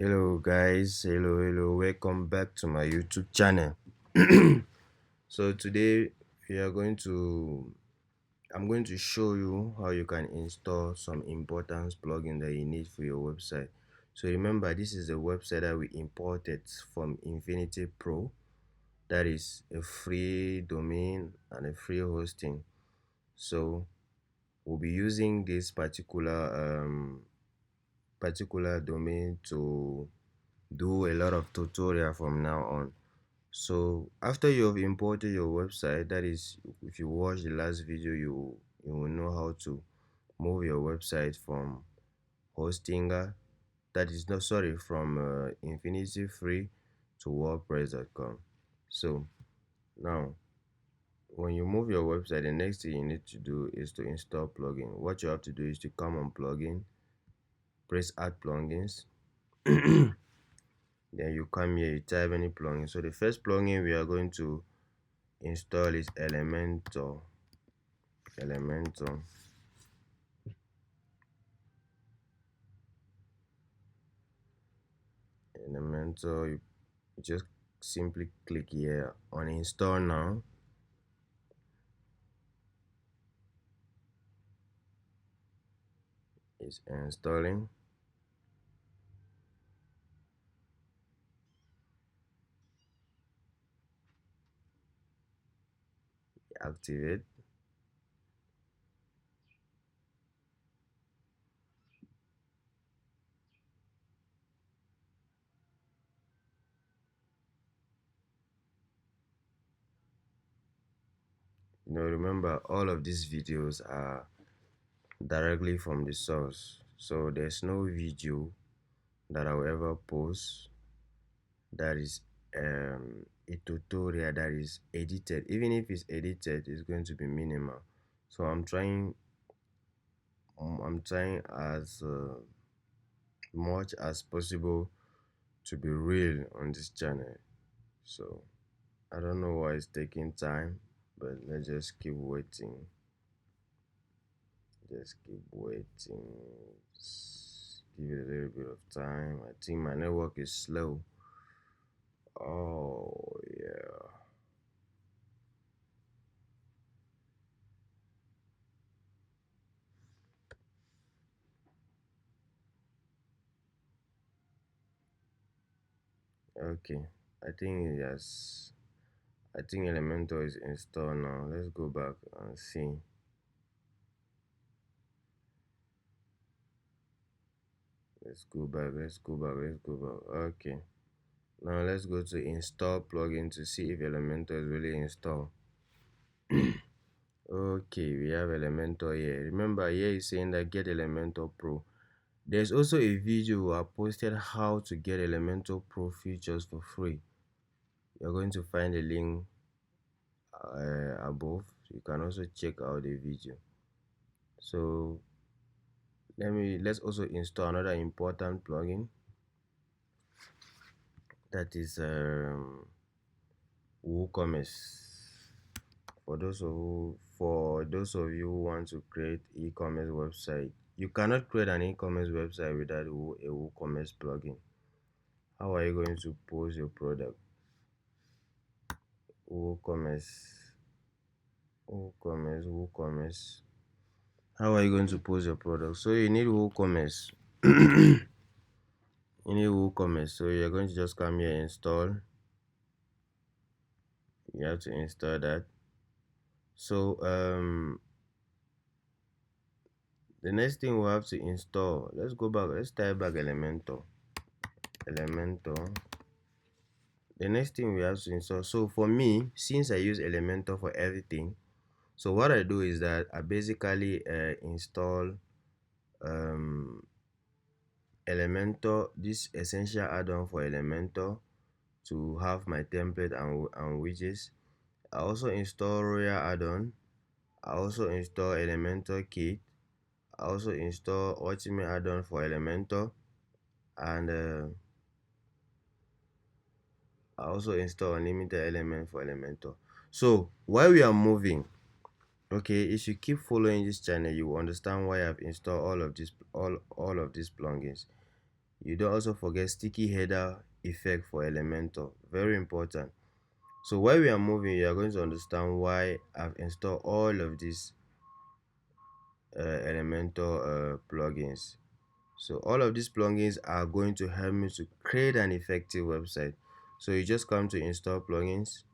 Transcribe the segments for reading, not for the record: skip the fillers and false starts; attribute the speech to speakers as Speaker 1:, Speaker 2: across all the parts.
Speaker 1: Hello guys, hello, welcome back to my YouTube channel. So today we are going to I'm going to show you how you can install some important plugin that you need for your website. So remember, this is a website that we imported from Elementor Pro. That is a free domain and a free hosting. So we'll be using this particular domain to do a lot of tutorial from now on. So after you have imported your website, that is, if you watch the last video, you will know how to move your website from Hostinger, that is no sorry from Infinity Free to WordPress.com. So now when you move your website, the next thing you need to do is to install plugin. What you have to do is to come on plugin, press add plugins. Then you come here, you type any plugin. So the first plugin we are going to install is Elementor. You just simply click here on install now. It's installing. Activate. Remember, all of these videos are directly from the source, so there's no video that I'll ever post that is a tutorial that is edited. Even if it's edited, it's going to be minimal. So I'm trying as much as possible to be real on this channel. So I don't know why it's taking time, but let's just keep waiting. Just keep waiting. Just give it a little bit of time. I think my network is slow. Oh yeah. Okay. I think Elementor is installed now. Let's go back and see. Let's go back. Okay. Now let's go to install plugin to see if Elementor is really installed. Okay, we have Elementor here. Remember, here is saying that get Elementor Pro. There's also a video I posted how to get Elementor Pro features for free. You're going to find a link above. You can also check out the video. So let's also install another important plugin, that is WooCommerce. For those of you who want to create e-commerce website, you cannot create an e-commerce website without a WooCommerce plugin. How are you going to post your product? WooCommerce. How are you going to post your product? So you need WooCommerce. So you're going to just come here, install. You have to install that. So the next thing we'll have to install, let's go back, let's type back Elementor. The next thing we have to install, so for me, since I use Elementor for everything, so what I do is that I basically install Elementor, this essential add-on for Elementor, to have my template and widgets. I also install Royal add-on. I also install Elementor Kit. I also install Ultimate add-on for Elementor, and I also install Unlimited element for Elementor. So while we are moving, okay, if you keep following this channel, you will understand why I've installed all of these plugins. You don't also forget sticky header effect for Elementor, very important. So while we are moving, you are going to understand why I've installed all of these Elementor plugins. So all of these plugins are going to help me to create an effective website. So you just come to install plugins.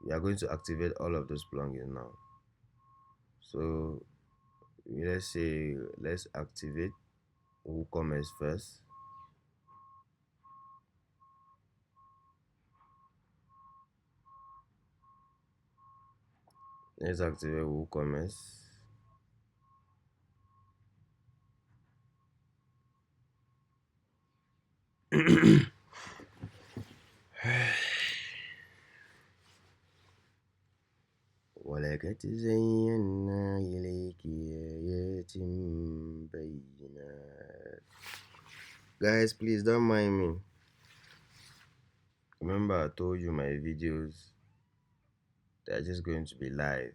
Speaker 1: You are going to activate all of those plugins now. So let's activate WooCommerce first. Let's activate WooCommerce. ولقد زينا إليك آيات بينات. Guys, please don't mind me. Remember, I told you my videos, they're just going to be live.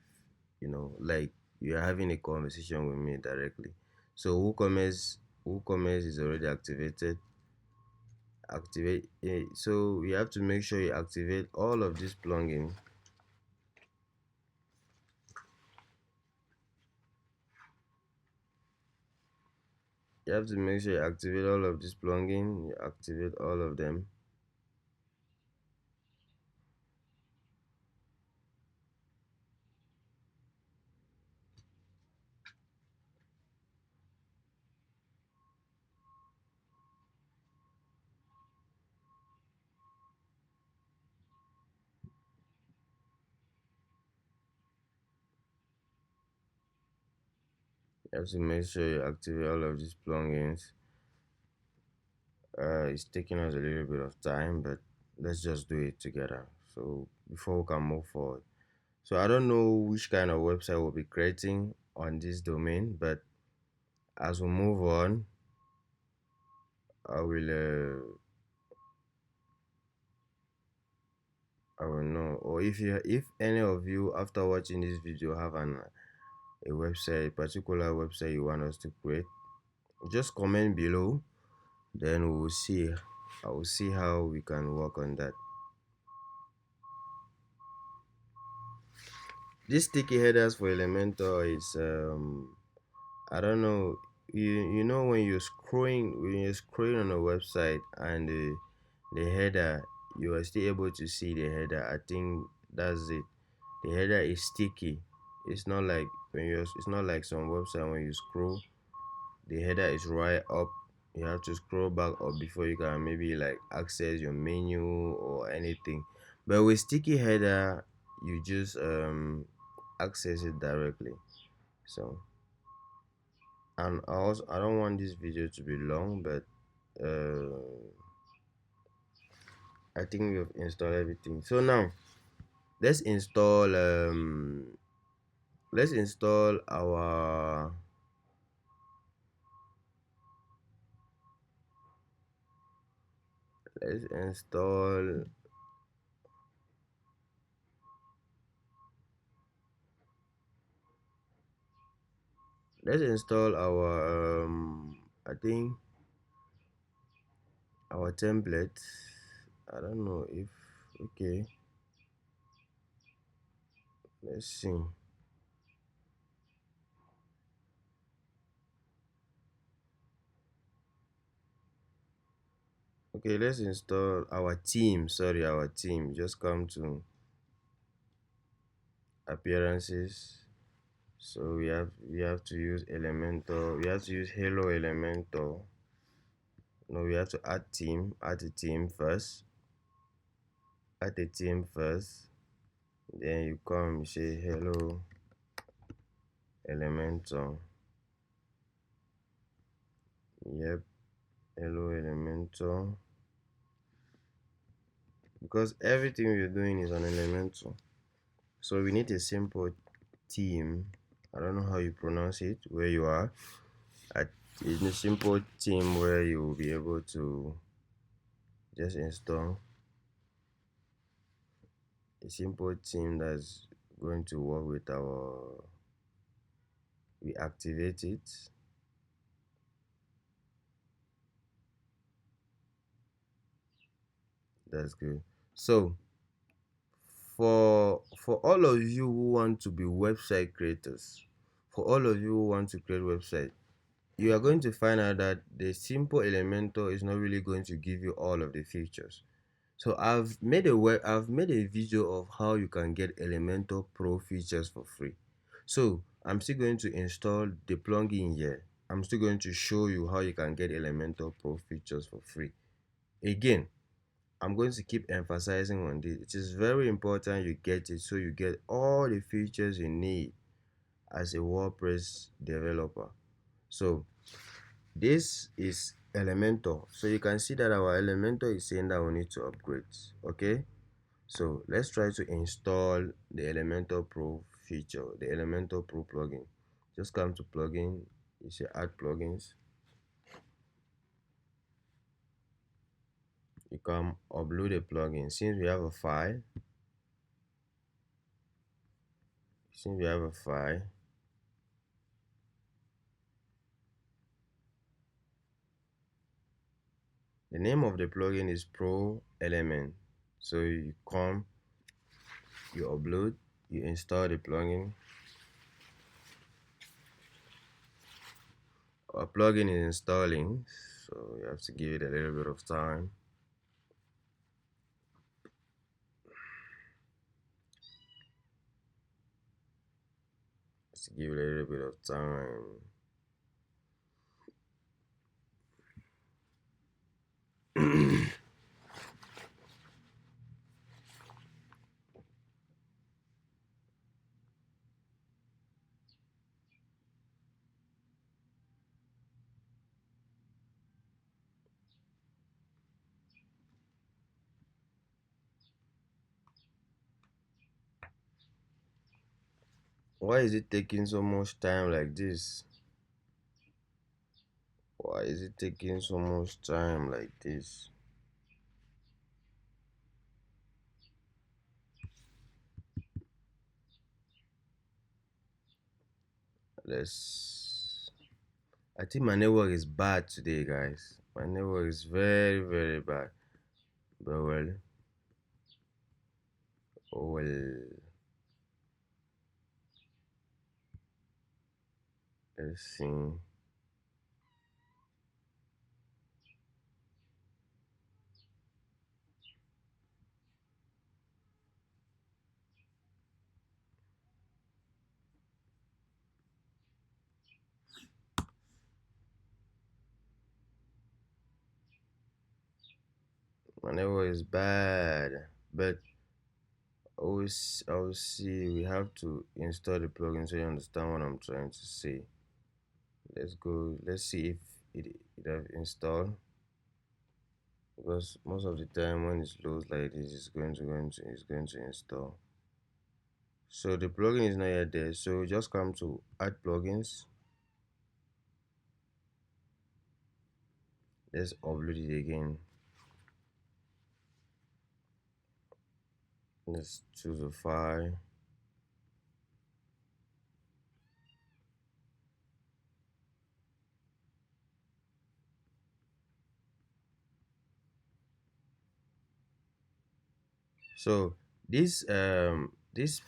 Speaker 1: Like you're having a conversation with me directly. So WooCommerce is already activated. So you have to make sure you activate all of these plugins. You have to make sure you activate all of these plugins. You activate all of them. You have to make sure you activate all of these plugins. It's taking us a little bit of time, but let's just do it together. So before we can move forward. So I don't know which kind of website we'll be creating on this domain, but as we move on, I will I will know. Or if any of you after watching this video have a website, a particular website you want us to create, just comment below. Then we will see. I will see how we can work on that. This sticky headers for Elementor is I don't know. You know when you're scrolling on a website and the header, you are still able to see the header. I think that's it. The header is sticky. It's not like it's not like some website when you scroll, the header is right up. You have to scroll back up before you can maybe like access your menu or anything. But with sticky header, you just access it directly. So, and also I don't want this video to be long, but I think we've installed everything. So now let's install let's install our let's install let's install our I think our template. I don't know if okay, let's see. Okay, let's install our theme. Sorry, our theme. Just come to appearances. So we have to use Elementor. We have to use Hello Elementor. No, we have to add theme. Add a theme first. Add a theme first. Then you come, you say Hello Elementor. Yep, Hello Elementor. Because everything we're doing is on Elementor. So we need a simple theme. I don't know how you pronounce it where you are. It's a simple theme where you will be able to just install a simple theme that's going to work with we activate it. That's good. So for all of you who want to be website creators, for all of you who want to create website, you are going to find out that the simple Elementor is not really going to give you all of the features. So I've made a video of how you can get Elementor Pro features for free. So I'm still going to install the plugin here. I'm still going to show you how you can get Elementor Pro features for free. Again, I'm going to keep emphasizing on this. It is very important you get it so you get all the features you need as a WordPress developer. So this is Elementor. So you can see that our Elementor is saying that we need to upgrade. Okay. So let's try to install the Elementor Pro feature, the Elementor Pro plugin. Just come to plugin, you say add plugins. You can upload a plugin. Since we have a file, the name of the plugin is Pro Element. So you come, you upload, you install the plugin. Our plugin is installing, so you have to give it a little bit of time. Just give it a little bit of time. Why is it taking so much time like this? Why is it taking so much time like this? Let's. I think my network is bad today, guys. My network is very, very bad. But well, oh well. Let's see. My network is bad, but always see. We have to install the plugin so you understand what I'm trying to say. Let's go. Let's see if it have installed. Because most of the time when it loads like this, it's going to install. So the plugin is not yet there. So just come to add plugins. Let's upload it again. Let's choose a file. So this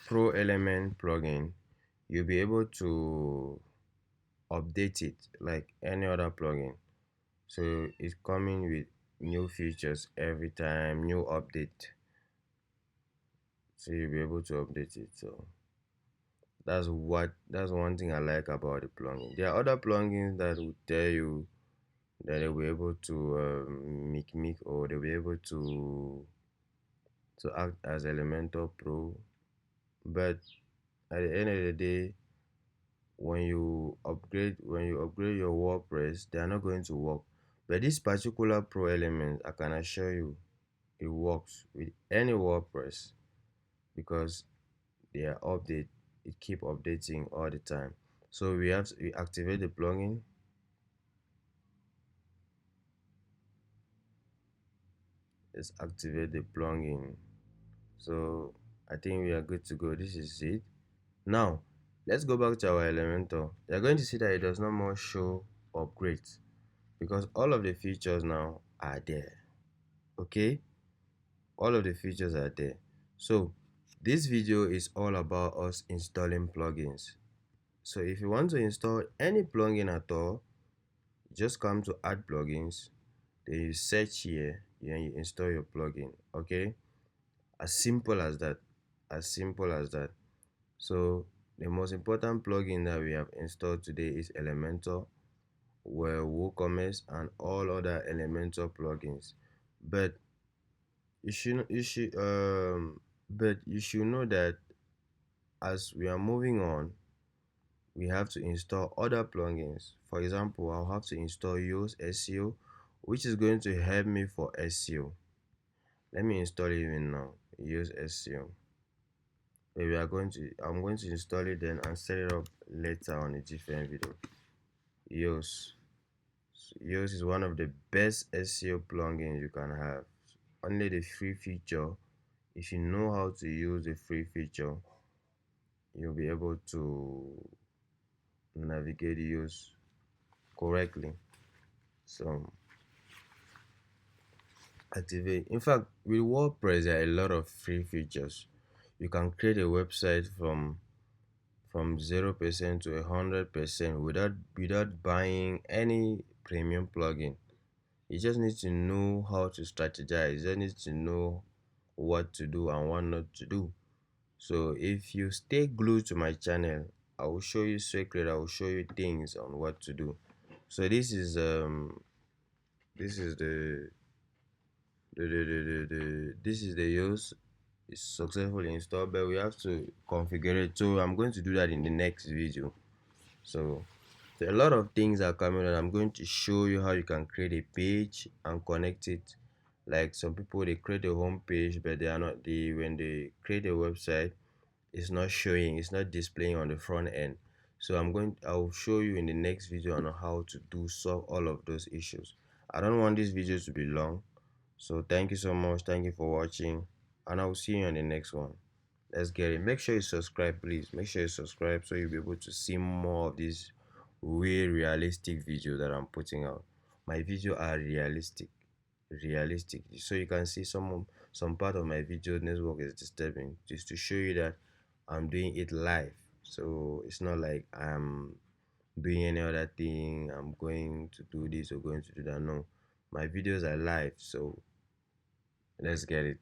Speaker 1: Pro Element plugin, you'll be able to update it like any other plugin. So it's coming with new features every time, new update. So you'll be able to update it. So that's one thing I like about the plugin. There are other plugins that will tell you that they'll be able to make or they'll be able to act as Elementor Pro, but at the end of the day, when you upgrade your WordPress, they are not going to work. But this particular Pro element, I can assure you, it works with any WordPress because they are update. It keep updating all the time. So we activate the plugin. Let's activate the plugin. So I think we are good to go. This is it. Now let's go back to our Elementor. You're going to see that it does not more show upgrades because all of the features now are there. Okay, All of the features are there. So this video is all about us installing plugins. So if you want to install any plugin at all, just come to add plugins, then you search here and you install your plugin. Okay, as simple as that, as simple as that. So the most important plugin that we have installed today is Elementor, where WooCommerce and all other Elementor plugins. But you should know that as we are moving on, we have to install other plugins. For example, I'll have to install Yoast SEO, which is going to help me for SEO. Let me install it even now. Yoast SEO. I'm going to install it then and set it up later on a different video. Yoast. Yoast is one of the best SEO plugins you can have. Only the free feature. If you know how to use the free feature, you'll be able to navigate Yoast correctly. So activate. In fact, with WordPress, there are a lot of free features. You can create a website from 0% to 100% without buying any premium plugin. You just need to know how to strategize. You just need to know what to do and what not to do. So if you stay glued to my channel, I will show you secret. I will show you things on what to do. So this is this is the use. It's successfully installed, but we have to configure it. So I'm going to do that in the next video. So a lot of things are coming and I'm going to show you how you can create a page and connect it. Like some people, they create a home page, but they are not the when they create a website, it's not showing, it's not displaying on the front end. So I'll show you in the next video on how to solve all of those issues. I don't want this video to be long, so thank you so much. Thank you for watching, and I'll see you on the next one. Let's get it. Make sure you subscribe, please. Make sure you subscribe so you'll be able to see more of these realistic videos that I'm putting out. My videos are realistic, so you can see some part of my video network is disturbing, just to show you that I'm doing it live. So it's not like I'm doing any other thing, I'm going to do this or going to do that. No, my videos are live, so let's get it.